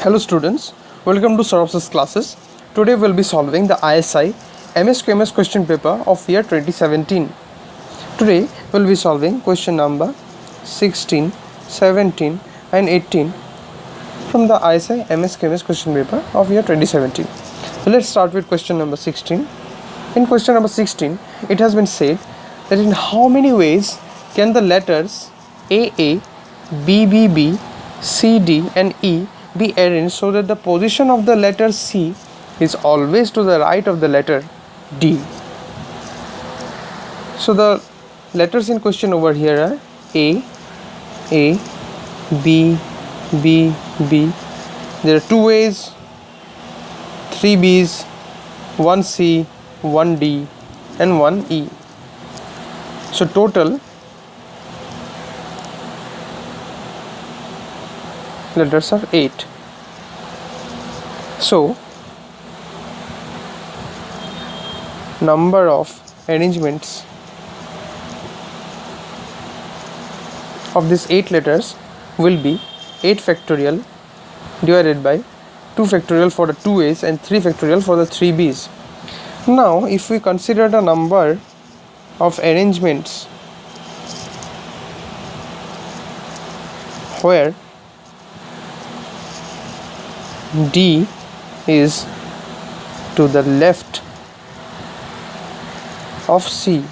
Hello students, welcome to Saurabh's classes. Today we'll be solving the ISI Msqms question paper of year 2017. Today we'll be solving question number 16, 17 and 18 from the ISI Msqms question paper of year 2017. Let's start with question number 16. In question number 16, it has been said that in how many ways can the letters AA, BBB, CD and E be arranged so that the position of the letter C is always to the right of the letter D. So the letters in question over here are A, B, B, B. There are two A's, three B's, one C, one D and one E. So total letters are 8. So number of arrangements of these 8 letters will be 8 factorial divided by 2 factorial for the 2 A's and 3 factorial for the 3 B's. Now if we consider the number of arrangements where D is to the left of C,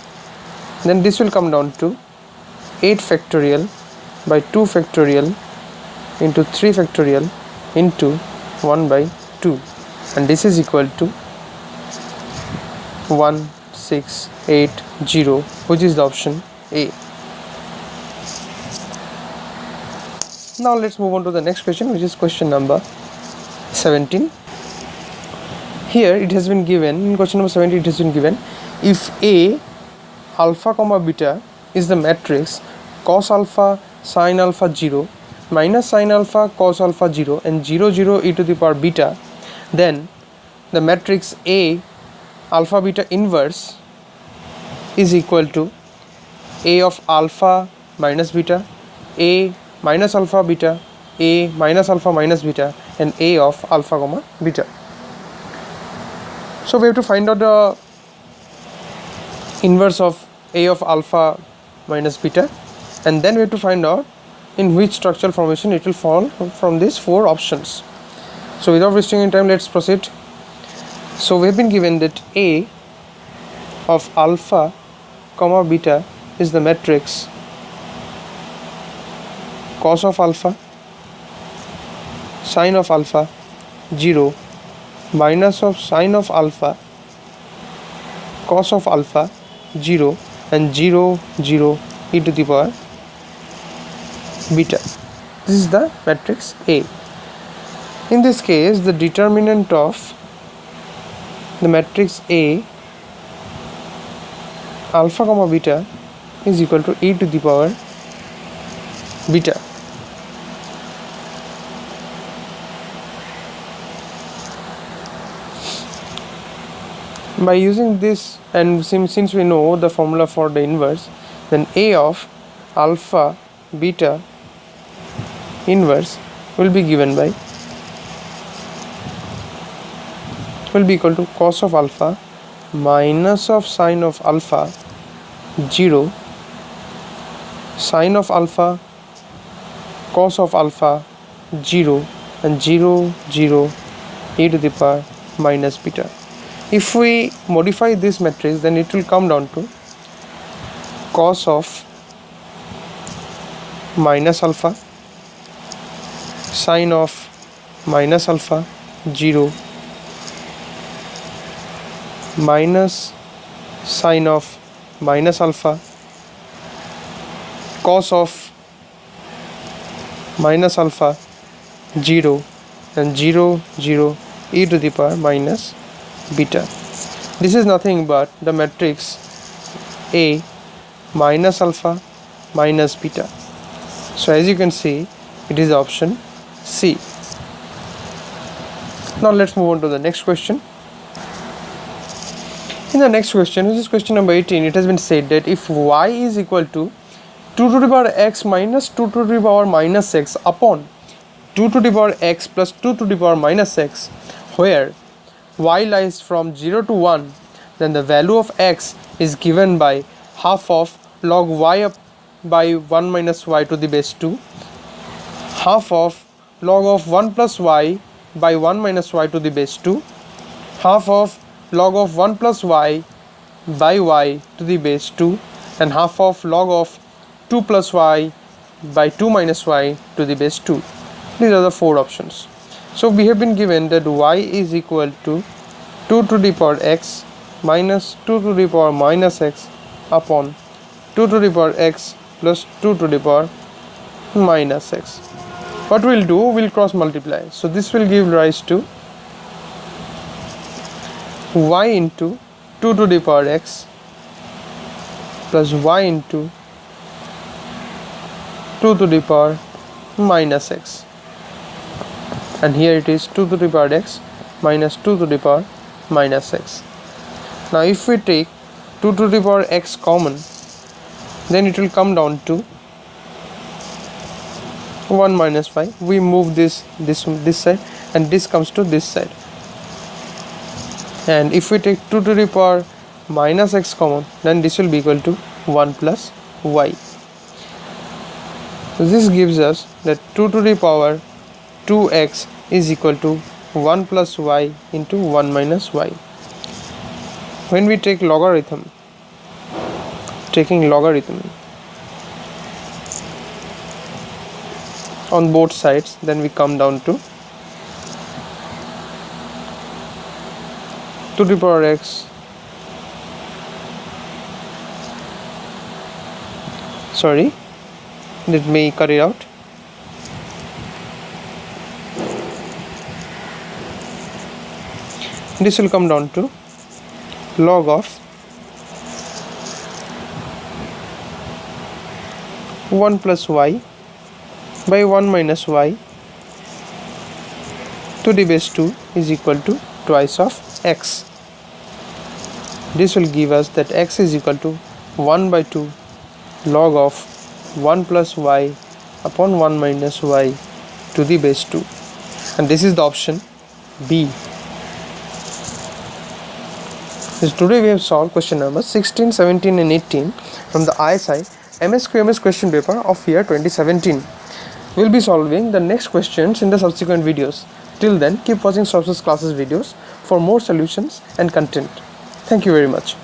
then this will come down to 8 factorial by 2 factorial into 3 factorial into 1 by 2, and this is equal to 1680, which is the option A. Now let's move on to the next question, which is question number 17. Here it has been given, in question number 17 it has been given, if A alpha comma beta is the matrix cos alpha sin alpha 0 minus sin alpha cos alpha 0 and 0 0 e to the power beta, then the matrix A alpha beta inverse is equal to A of alpha minus beta, A minus alpha beta, A minus alpha minus beta and A of alpha comma beta. So we have to find out the inverse of A of alpha minus beta, and then we have to find out in which structural formation it will fall from these 4 options. So without wasting any time, let's proceed. So we have been given that A of alpha comma beta is the matrix cos of alpha sin of alpha 0 minus of sin of alpha cos of alpha 0 and 0 0 e to the power beta. This is the matrix A. In this case, the determinant of the matrix A alpha comma beta is equal to e to the power beta. By using this, and since we know the formula for the inverse, then A of alpha beta inverse will be given by, will be equal to cos of alpha minus of sin of alpha 0 sin of alpha cos of alpha 0 and 0 0 e to the power minus beta. If we modify this matrix, then it will come down to cos of minus alpha sin of minus alpha 0 minus sin of minus alpha cos of minus alpha 0 and 0 0 e to the power minus beta. This is nothing but the matrix A minus alpha minus beta. So as you can see, it is option C. Now let's move on to the next question. In the next question, which is question number 18, it has been said that if y is equal to 2 to the power x minus 2 to the power minus x upon 2 to the power x plus 2 to the power minus x, where y lies from 0 to 1, then the value of x is given by half of log y up by 1 minus y to the base 2, half of log of 1 plus y by 1 minus y to the base 2, half of log of 1 plus y by y to the base 2, and half of log of 2 plus y by 2 minus y to the base 2. These are the 4 options. So we have been given that y is equal to 2 to the power x minus 2 to the power minus x upon 2 to the power x plus 2 to the power minus x. What we'll do, we'll cross multiply. So this will give rise to y into 2 to the power x plus y into 2 to the power minus x, and here it is 2 to the power x minus 2 to the power minus x. Now if we take 2 to the power x common, then it will come down to 1 minus y. We move this side, and this comes to this side. And if we take 2 to the power minus x common, then this will be equal to 1 plus y. So this gives us that 2 to the power 2x is equal to 1 plus y into 1 minus y. When we take logarithm, on both sides, then we come down to 2 to the power x, let me cut it out. This will come down to log of 1 plus y by 1 minus y to the base 2 is equal to twice of x. This will give us that x is equal to 1 by 2 log of 1 plus y upon 1 minus y to the base 2, and this is the option B. So today we have solved question number 16, 17 and 18 from the ISI Msqms question paper of year 2017. We will be solving the next questions in the subsequent videos. Till then, keep watching Sources Classes videos for more solutions and content. Thank you very much.